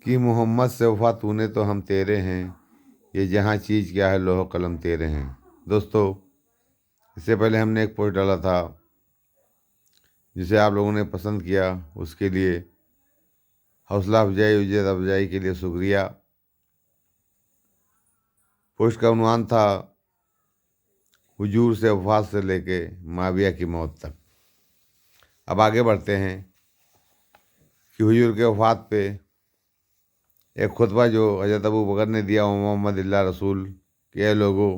कि मोहम्मद से वफा तूने तो हम तेरे हैं, ये जहाँ चीज़ क्या है लोह कलम तेरे हैं। दोस्तों, इससे पहले हमने एक पोस्ट डाला था जिसे आप लोगों ने पसंद किया, उसके लिए हौसला अफजाई इज्जत अफजाई के लिए शुक्रिया। पोस्ट का उन्वान था हुजूर से वफात से लेके माविया की मौत तक। अब आगे बढ़ते हैं कि हुजूर के वफात पे एक खुतबा जो हज़रत अबू बकर ने दिया, मोहम्मद इल्ला रसूल, कि ये लोगों,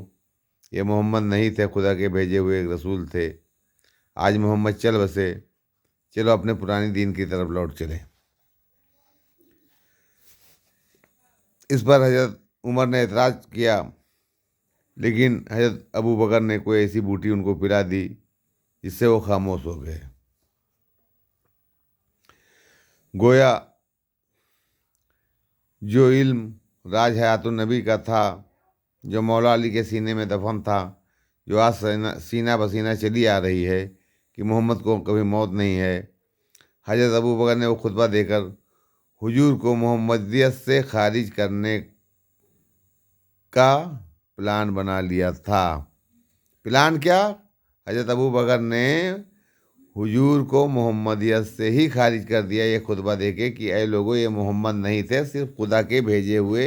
ये मोहम्मद नहीं थे, खुदा के भेजे हुए एक रसूल थे। आज मोहम्मद चल बसे, चलो अपने पुरानी दीन की तरफ लौट चले। इस पर हज़रत उमर ने एतराज़ किया, लेकिन हज़रत अबू बकर ने कोई ऐसी बूटी उनको पिला दी जिससे वो खामोश हो गए। गोया जो इल्म राज हयातुन नबी का था, जो मौला अली के सीने में दफन था, जो आज सीना बसीना चली आ रही है कि मोहम्मद को कभी मौत नहीं है, हज़रत अबू बकर ने वो खुतबा देकर हुजूर को मोहम्मदियत से खारिज करने का प्लान बना लिया था। प्लान क्या? हज़रत अबू बकर ने हुजूर को मोहम्मदियत से ही खारिज कर दिया ये खुतबा देके कि ऐ लोगों, ये मोहम्मद नहीं थे, सिर्फ खुदा के भेजे हुए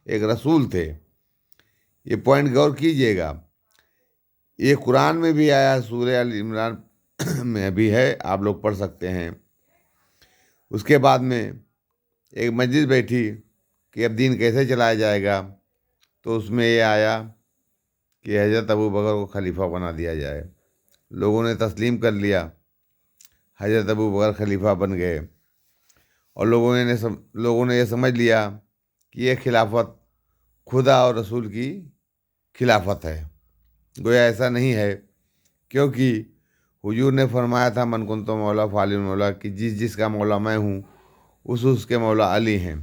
एक रसूल थे। ये पॉइंट गौर कीजिएगा, ये कुरान में भी आया, सूरह अल इमरान में भी है, आप लोग पढ़ सकते हैं। उसके बाद में एक मजलिस बैठी कि अब दीन कैसे चलाया जाएगा, तो उसमें ये आया कि हज़रत अबू बकर को खलीफा बना दिया जाए। लोगों ने तस्लीम कर लिया, हज़रत अबू बकर खलीफा बन गए, और लोगों ने यह समझ लिया कि यह खिलाफत खुदा और रसूल की खिलाफत है। गोया ऐसा नहीं है, क्योंकि हुजूर ने फरमाया था, मन कुन तो मौला फालिल मौला, कि जिसका मौला मैं हूँ उसके मौला अली हैं।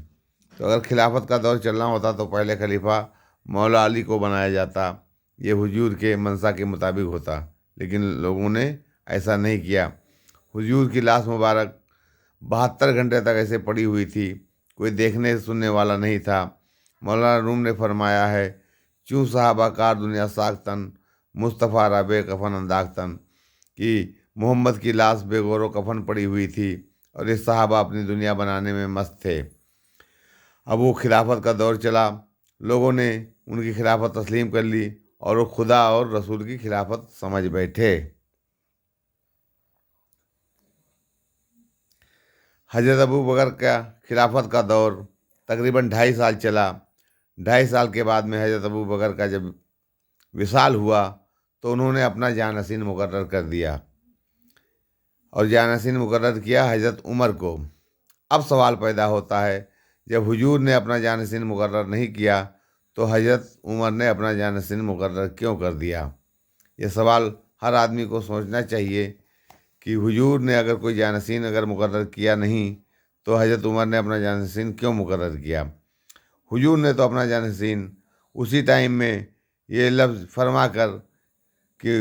तो अगर खिलाफत का दौर चलना होता तो पहले खलीफा मौला अली को बनाया जाता, ये हुजूर के मंशा के मुताबिक होता, लेकिन लोगों ने ऐसा नहीं किया। हुजूर की लाश मुबारक 72 घंटे तक ऐसे पड़ी हुई थी, कोई देखने सुनने वाला नहीं था। मौलाना रूम ने फरमाया है, चूँ साहबा कार दुनिया साख्तन, मुस्तफ़ा रबे कफन अंदाख्तन, कि मोहम्मद की लाश बेगौर कफन पड़ी हुई थी और ये साहबा अपनी दुनिया बनाने में मस्त थे। अब वो खिलाफत का दौर चला, लोगों ने उनकी खिलाफत तस्लीम कर ली और वो खुदा और रसूल की खिलाफत समझ बैठे। हज़रत अबू बकर का खिलाफत का दौर तकरीबन 2.5 साल चला। 2.5 साल के बाद में हज़रत अबू बकर का जब विसाल हुआ तो उन्होंने अपना जानशीन मुकर्रर कर दिया, और जानशीन मुकर्रर किया हज़रत उमर को। अब सवाल पैदा होता है, जब हुजूर ने अपना जानशीन मुकर्रर नहीं किया तो हज़रत उमर ने अपना जानशीन मुकर्रर क्यों कर दिया? यह सवाल हर आदमी को सोचना चाहिए कि हुजूर ने अगर कोई जानशीन अगर मुकर्रर किया नहीं तो हज़रत उमर ने अपना जानशीन क्यों मुकर्रर किया? हुजूर ने तो अपना जानशीन उसी टाइम में ये लफ्ज़ फरमा कर कि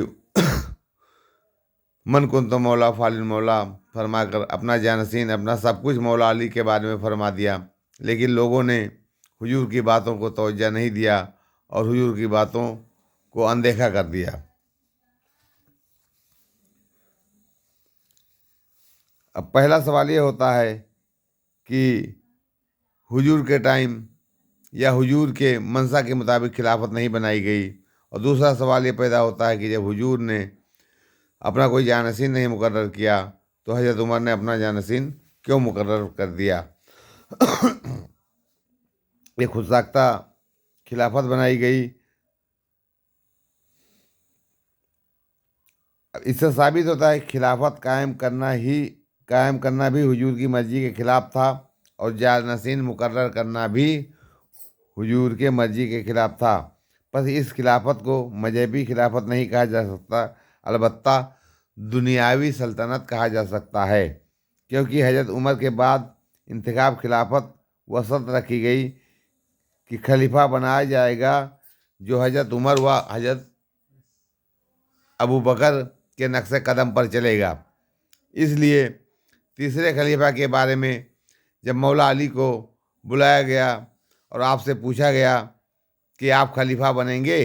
मन कुन तो मौला फालिल मौला फरमा कर अपना जानशीन, अपना सब कुछ मौला अली के बारे में फरमा दिया, लेकिन लोगों ने हुजूर की बातों को तवज्जो नहीं दिया और हुजूर की बातों को अनदेखा कर दिया। अब पहला सवाल ये होता है कि हुजूर के टाइम या हुजूर के मंशा के मुताबिक खिलाफत नहीं बनाई गई, और दूसरा सवाल ये पैदा होता है कि जब हुजूर ने अपना कोई जानशीन नहीं मुकर्रर किया तो हज़रत उमर ने अपना जानशीन क्यों मुकर्रर कर दिया? ये खुदसाख्ता खिलाफत बनाई गई। इससे साबित होता है खिलाफत कायम करना भी हुजूर की मर्जी के खिलाफ था, और जानशीन मुकर्रर करना भी हुजूर के मर्जी के खिलाफ था। बस इस खिलाफत को मजहबी खिलाफत नहीं कहा जा सकता, अलबत्ता दुनियावी सल्तनत कहा जा सकता है, क्योंकि हज़रत उमर के बाद इंतखाब खिलाफत वसत रखी गई कि खलीफा बनाया जाएगा जो हज़रत उमर व हज़रत अबू बकर के नक्शे कदम पर चलेगा। इसलिए तीसरे खलीफा के बारे में जब मौला अली को बुलाया गया और आपसे पूछा गया कि आप खलीफा बनेंगे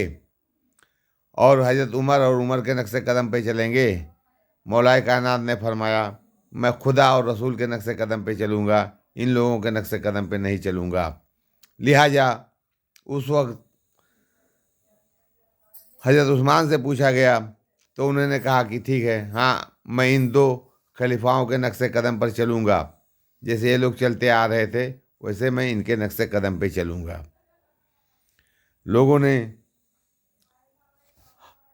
और हज़रत उमर और उमर के नक्शे कदम पे चलेंगे। मौलाए कायनात ने फरमाया, मैं खुदा और रसूल के नक्शे कदम पे चलूँगा, इन लोगों के नक्शे कदम पे नहीं चलूँगा। लिहाजा उस वक्त हज़रत उस्मान से पूछा गया तो उन्होंने कहा कि ठीक है, हाँ मैं इन दो खलीफाओं के नक्शे कदम पर चलूँगा। जैसे ये लोग चलते आ रहे थे वैसे मैं इनके नक्शे कदम पे चलूँगा। लोगों ने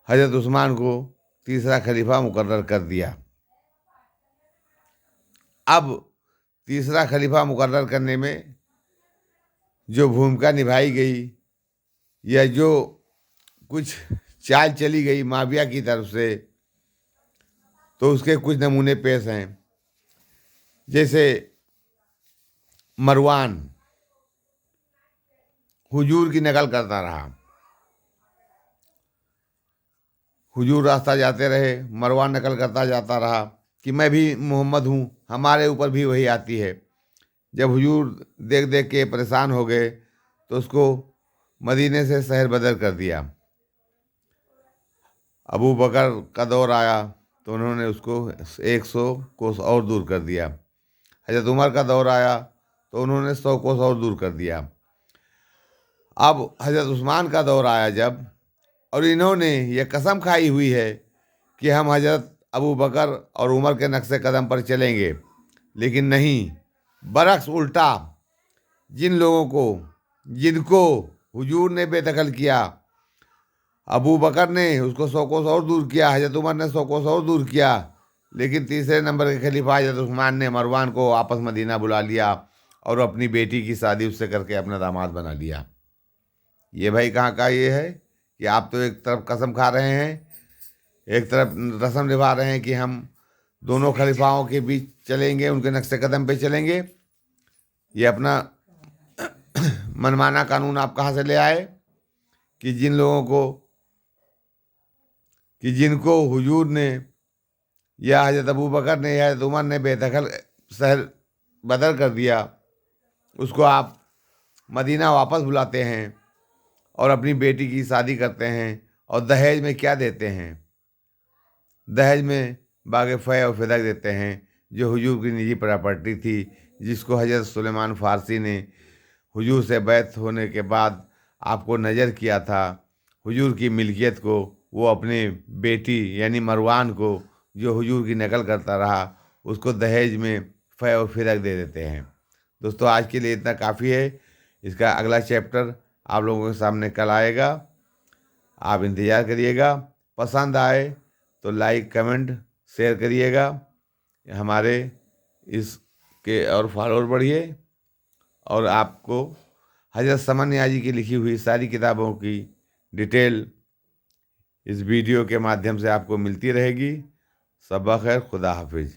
हज़रत उस्मान को तीसरा खलीफा मुकर्रर कर दिया। अब तीसरा खलीफा मुकर्रर करने में जो भूमिका निभाई गई या जो कुछ चाल चली गई माविया की तरफ से, तो उसके कुछ नमूने पेश हैं। जैसे मरवान हुजूर की नकल करता रहा, हुजूर रास्ता जाते रहे, मरवान नकल करता जाता रहा कि मैं भी मोहम्मद हूँ, हमारे ऊपर भी वही आती है। जब हुजूर देख देख के परेशान हो गए तो उसको मदीने से शहर बदर कर दिया। अबू बकर का दौर आया तो उन्होंने उसको 100 कोस और दूर कर दिया। हज़रत उमर का दौर आया तो उन्होंने 100 कोस और दूर कर दिया। अब हज़रत उस्मान का दौर आया जब, और इन्होंने ये कसम खाई हुई है कि हम हज़रत अबू बकर और उमर के नक्शे कदम पर चलेंगे, लेकिन नहीं, बरक्स उल्टा जिनको हुजूर ने बेदखल किया, अबू बकर ने उसको 100 कोस और दूर किया, हज़रत उमर ने 100 कोस और दूर किया, लेकिन तीसरे नंबर के खलीफा हज़रत उस्मान ने मरवान को वापस मदीना बुला लिया और अपनी बेटी की शादी उससे करके अपना दामाद बना लिया। ये भाई कहाँ का ये है कि आप तो एक तरफ कसम खा रहे हैं, एक तरफ रस्म निभा रहे हैं कि हम दोनों खलीफाओं के बीच चलेंगे, उनके नक्शे कदम पे चलेंगे। ये अपना मनमाना कानून आप कहाँ से ले आए कि जिनको हुजूर ने या हज़रत अबू बकर ने या हज़रत उमर ने बेदखल शहर बदर कर दिया, उसको आप मदीना वापस बुलाते हैं और अपनी बेटी की शादी करते हैं और दहेज में क्या देते हैं? दहेज में बाग़ फ़ै और फ़िदक देते हैं, जो हुजूर की निजी प्रॉपर्टी थी, जिसको हज़रत सुलेमान फ़ारसी ने हुजूर से बैत होने के बाद आपको नज़र किया था। हुजूर की मिल्कियत को वो अपने बेटी यानी मरवान को, जो हुजूर की नकल करता रहा, उसको दहेज में फ़ै और फ़िदक दे देते हैं। दोस्तों, आज के लिए इतना काफ़ी है। इसका अगला चैप्टर आप लोगों के सामने कल आएगा, आप इंतज़ार करिएगा। पसंद आए तो लाइक कमेंट शेयर करिएगा, हमारे इसके और फॉलोअर बढ़िए। और आपको हज़रत समन नियाज़ी की लिखी हुई सारी किताबों की डिटेल इस वीडियो के माध्यम से आपको मिलती रहेगी। सबा खैर, खुदा हाफिज़।